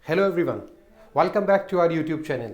Hello everyone, welcome back to our YouTube channel.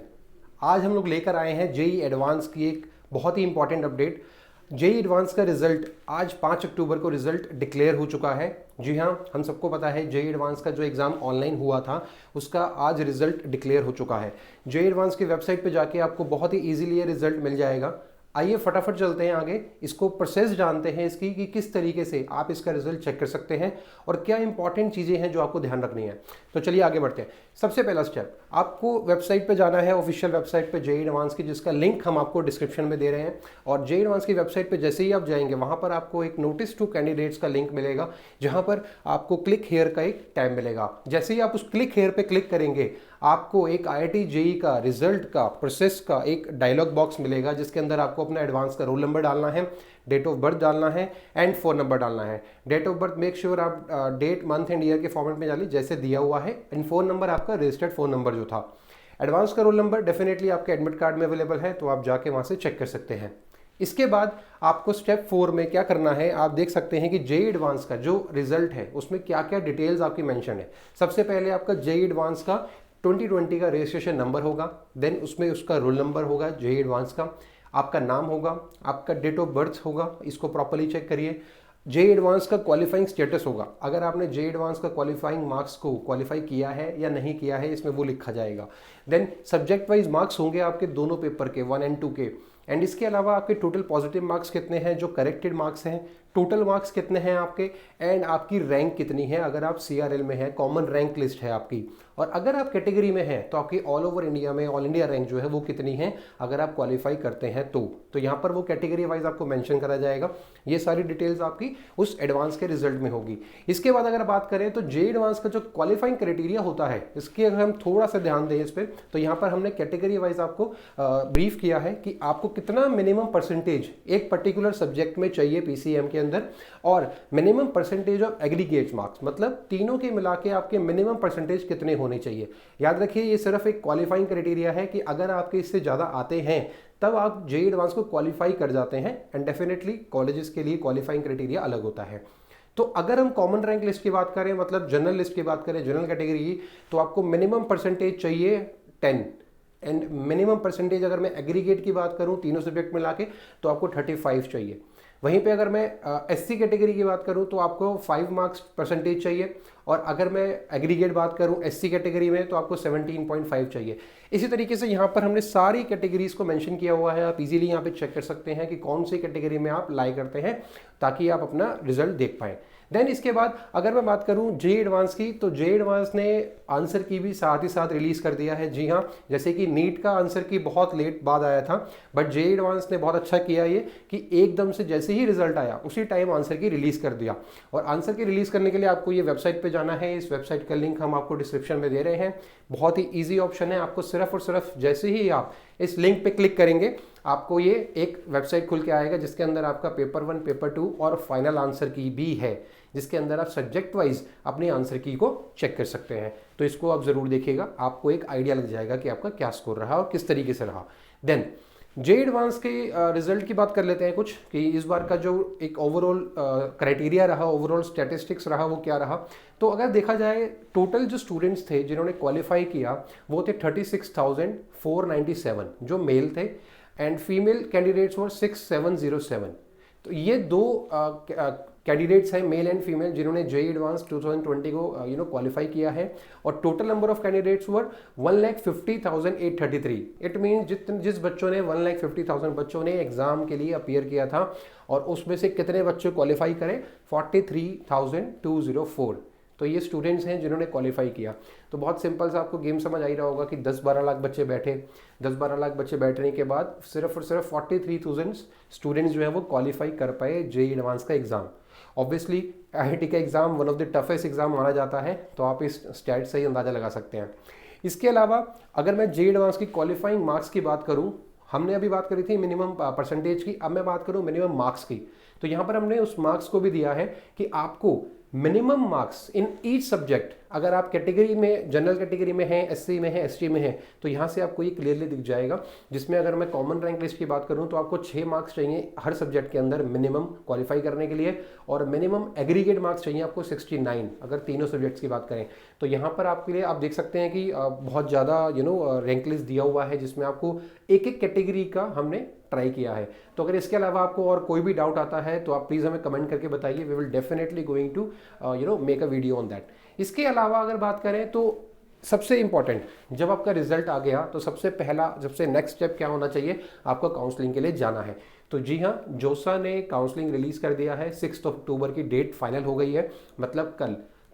आज हम लोग लेकर आए हैं जेई एडवांस की एक बहुत ही इंपॉर्टेंट अपडेट। जेई एडवांस का रिजल्ट आज 5 अक्टूबर को रिजल्ट डिक्लेयर हो चुका है। जी हाँ, हम सबको पता है जेई एडवांस का जो एग्ज़ाम ऑनलाइन हुआ था उसका आज रिजल्ट डिक्लेयर हो चुका है। जेई एडवांस की वेबसाइट पे जाके आपको बहुत ही ईजिली ये रिजल्ट मिल जाएगा। आइए फटाफट चलते हैं आगे, इसको प्रोसेस जानते हैं इसकी कि किस तरीके से आप इसका रिजल्ट चेक कर सकते हैं और क्या इंपॉर्टेंट चीज़ें हैं जो आपको ध्यान रखनी है। तो चलिए आगे बढ़ते हैं। सबसे पहला स्टेप, आपको वेबसाइट पे जाना है, ऑफिशियल वेबसाइट पे जेई एडवांस की, जिसका लिंक हम आपको डिस्क्रिप्शन में दे रहे हैं। और जेई एडवांस की वेबसाइट पे जैसे ही आप जाएंगे वहाँ पर आपको एक नोटिस टू कैंडिडेट्स का लिंक मिलेगा, जहाँ पर आपको क्लिक हेयर का एक टैब मिलेगा। जैसे ही आप उस क्लिक हेयर पे क्लिक करेंगे आपको एक आईआईटी जेई का रिजल्ट का प्रोसेस का एक डायलॉग बॉक्स मिलेगा, जिसके अंदर आपको अपना एडवांस का रोल नंबर डालना है, डेट ऑफ बर्थ डालना है एंड फ़ोन नंबर डालना है। Date of birth make sure आप डेट मंथ एंड ईयर के फॉर्मेट में डालिए जैसे दिया हुआ है, एंड फ़ोन नंबर आपका रजिस्टर्ड फ़ोन नंबर जो था। एडवांस का रोल नंबर डेफिनेटली आपके एडमिट कार्ड में अवेलेबल है, तो आप जाके वहाँ से चेक कर सकते हैं। इसके बाद आपको स्टेप 4 में क्या करना है, आप देख सकते हैं कि जेई एडवांस का जो रिजल्ट है उसमें क्या क्या डिटेल्स आपकी मेंशन है। सबसे पहले आपका जेई एडवांस का 2020 का रजिस्ट्रेशन नंबर होगा, देन उसमें उसका रोल नंबर होगा जेई एडवांस का, आपका नाम होगा, आपका डेट ऑफ बर्थ होगा, इसको प्रॉपर्ली चेक करिए। जेई एडवांस का क्वालिफाइंग स्टेटस होगा, अगर आपने जेई एडवांस का क्वालिफाइंग मार्क्स को क्वालिफाई किया है या नहीं किया है इसमें वो लिखा जाएगा। देन सब्जेक्ट वाइज मार्क्स होंगे आपके दोनों पेपर के 1 एंड 2 के, एंड इसके अलावा आपके टोटल पॉजिटिव मार्क्स कितने हैं, जो करेक्टेड मार्क्स हैं, टोटल मार्क्स कितने हैं आपके, एंड आपकी रैंक कितनी है। अगर आप सीआरएल में है, कॉमन रैंक लिस्ट है आपकी, और अगर आप कैटेगरी में हैं तो आपकी ऑल ओवर इंडिया में ऑल इंडिया रैंक जो है वो कितनी है अगर आप क्वालिफाई करते हैं तो यहाँ पर वो कैटेगरी वाइज आपको मेंशन करा जाएगा। ये सारी डिटेल्स आपकी उस एडवांस के रिजल्ट में होगी। इसके बाद अगर बात करें तो जेई एडवांस का जो क्वालिफाइंग क्राइटेरिया होता है, इसके अगर हम थोड़ा सा ध्यान दें इस पर, तो यहाँ पर हमने कैटेगरी वाइज आपको ब्रीफ किया है कि आपको कितना मिनिमम परसेंटेज एक पर्टिकुलर सब्जेक्ट में चाहिए पीसीएम के अंदर, और minimum percentage of aggregate marks, मतलब तीनों के मिला के आपके मिनिमम परसेंटेज कितने होने चाहिए। याद रखिए ये सिर्फ एक क्वालिफाइंग क्राइटेरिया है कि अगर आपके इससे ज़्यादा आते हैं तब आप जेई एडवांस को क्वालिफाई कर जाते हैं, एंड डेफिनेटली कॉलेजेस के लिए क्वालिफाइंग क्राइटेरिया अलग होता है। तो अगर हम कॉमन रैंक लिस्ट की बात करें, मतलब जनरल लिस्ट की बात करें, जनरल कैटेगरी की, तो आपको मिनिमम परसेंटेज चाहिए 10, एंड मिनिमम परसेंटेज अगर मैं एग्रीगेट की बात करूं तीनों सब्जेक्ट मिला के तो आपको 35 चाहिए। वहीं पे अगर मैं एससी कैटेगरी की बात करूं तो आपको 5 मार्क्स परसेंटेज चाहिए, और अगर मैं एग्रीगेट बात करूं एससी कैटेगरी में तो आपको 17.5 चाहिए। इसी तरीके से यहाँ पर हमने सारी कैटेगरीज को मेंशन किया हुआ है, आप इजीली यहाँ पे चेक कर सकते हैं कि कौन सी कैटेगरी में आप लाई करते हैं, ताकि आप अपना रिजल्ट देख पाएँ। देन इसके बाद अगर मैं बात करूं जेई एडवांस की, तो जेई एडवांस ने आंसर की भी साथ ही साथ रिलीज़ कर दिया है। जी हाँ, जैसे कि नीट का आंसर की बहुत लेट बाद आया था, बट जेई एडवांस ने बहुत अच्छा किया ये कि एकदम से जैसे ही रिजल्ट आया उसी टाइम आंसर की रिलीज़ कर दिया। और आंसर की रिलीज़ करने के लिए आपको ये वेबसाइट पर जाना है, इस वेबसाइट का लिंक हम आपको डिस्क्रिप्शन में दे रहे हैं। बहुत ही ईजी ऑप्शन है, आपको सिर्फ और सिर्फ जैसे ही आप इस लिंक पे क्लिक करेंगे आपको ये एक वेबसाइट खुल के आएगा, जिसके अंदर आपका पेपर 1, पेपर 2 और फाइनल आंसर की भी है, जिसके अंदर आप सब्जेक्ट वाइज अपनी आंसर की को चेक कर सकते हैं। तो इसको आप जरूर देखिएगा, आपको एक आइडिया लग जाएगा कि आपका क्या स्कोर रहा और किस तरीके से रहा। देन जेई एडवांस के रिजल्ट की बात कर लेते हैं कुछ, कि इस बार का जो एक ओवरऑल क्राइटेरिया रहा, ओवरऑल स्टैटिस्टिक्स रहा, वो क्या रहा। तो अगर देखा जाए टोटल जो स्टूडेंट्स थे जिन्होंने क्वालिफाई किया वो थे 36,497 जो मेल थे, एंड फीमेल कैंडिडेट्स वर 6707। तो ये दो कैंडिडेट्स हैं, मेल एंड फीमेल, जिन्होंने जेई एडवांस 2020 को क्वालिफाई किया है। और total number of candidates were 1,50,833। It means जिस बच्चों ने 1,50,000 बच्चों ने एग्जाम के लिए अपीयर किया था, और उसमें से कितने बच्चे क्वालिफाई करें, 43,204। तो ये स्टूडेंट्स हैं जिन्होंने क्वालिफाई किया। तो बहुत सिंपल सा आपको गेम समझ आ ही रहा होगा कि 10-12 लाख बच्चे बैठे, 10-12 लाख बच्चे बैठने के बाद सिर्फ और सिर्फ 43,000 स्टूडेंट्स जो है वो क्वालिफाई कर पाए जेई एडवांस का एग्जाम। ऑब्वियसली आईआईटी का exam one of the toughest exam माना जाता है, तो आप इस स्टैट से ही अंदाजा लगा सकते हैं। इसके अलावा अगर मैं जेई एडवांस की क्वालिफाइंग मार्क्स की बात करूं, हमने अभी बात करी थी मिनिमम परसेंटेज की, अब मैं बात करूं मिनिमम मार्क्स की। तो यहाँ पर हमने उस मार्क्स को भी दिया है कि आपको minimum marks in each subject अगर आप कैटेगरी में, जनरल कैटेगरी में हैं, एससी में हैं, एसटी में हैं, तो यहाँ से आपको ये क्लियरली दिख जाएगा, जिसमें अगर मैं कॉमन रैंक लिस्ट की बात करूँ तो आपको 6 मार्क्स चाहिए हर सब्जेक्ट के अंदर मिनिमम क्वालिफाई करने के लिए, और मिनिमम एग्रीगेट मार्क्स चाहिए आपको 69 अगर तीनों सब्जेक्ट्स की बात करें। तो यहाँ पर आपके लिए आप देख सकते हैं कि बहुत ज़्यादा रैंक लिस्ट दिया हुआ है, जिसमें आपको एक एक कैटेगरी का हमने ट्राई किया है। तो अगर इसके अलावा आपको और कोई भी डाउट आता है तो आप प्लीज़ हमें कमेंट करके बताइए, we will definitely going to make a video on that. इसके अलावा अगर बात करें तो सबसे इंपॉर्टेंट, जब आपका रिजल्ट आ गया तो सबसे नेक्स्ट स्टेप क्या होना चाहिए, आपको काउंसलिंग के लिए जाना है। तो जी हाँ, जोसा ने काउंसलिंग रिलीज कर दिया है, 6 अक्टूबर की डेट फाइनल हो गई है, मतलब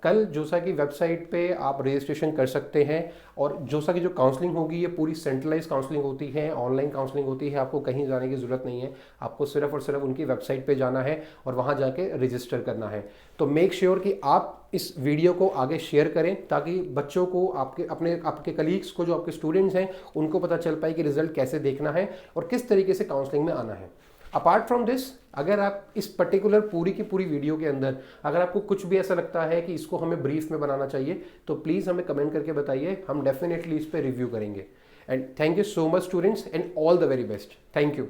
कल जोसा की वेबसाइट पे आप रजिस्ट्रेशन कर सकते हैं। और जोसा की जो काउंसलिंग होगी ये पूरी सेंट्रलाइज काउंसलिंग होती है, ऑनलाइन काउंसलिंग होती है, आपको कहीं जाने की ज़रूरत नहीं है, आपको सिर्फ और सिर्फ उनकी वेबसाइट पे जाना है और वहाँ जाके रजिस्टर करना है। तो मेक श्योर कि आप इस वीडियो को आगे शेयर करें, ताकि बच्चों को, आपके कलीग्स को, जो आपके स्टूडेंट्स हैं, उनको पता चल पाए कि रिजल्ट कैसे देखना है और किस तरीके से काउंसलिंग में आना है। अपार्ट फ्रॉम दिस, अगर आप इस पर्टिकुलर पूरी की पूरी वीडियो के अंदर अगर आपको कुछ भी ऐसा लगता है कि इसको हमें ब्रीफ में बनाना चाहिए, तो प्लीज़ हमें कमेंट करके बताइए, हम डेफिनेटली इस पर रिव्यू करेंगे। And thank you so much students, and all the very best. Thank you.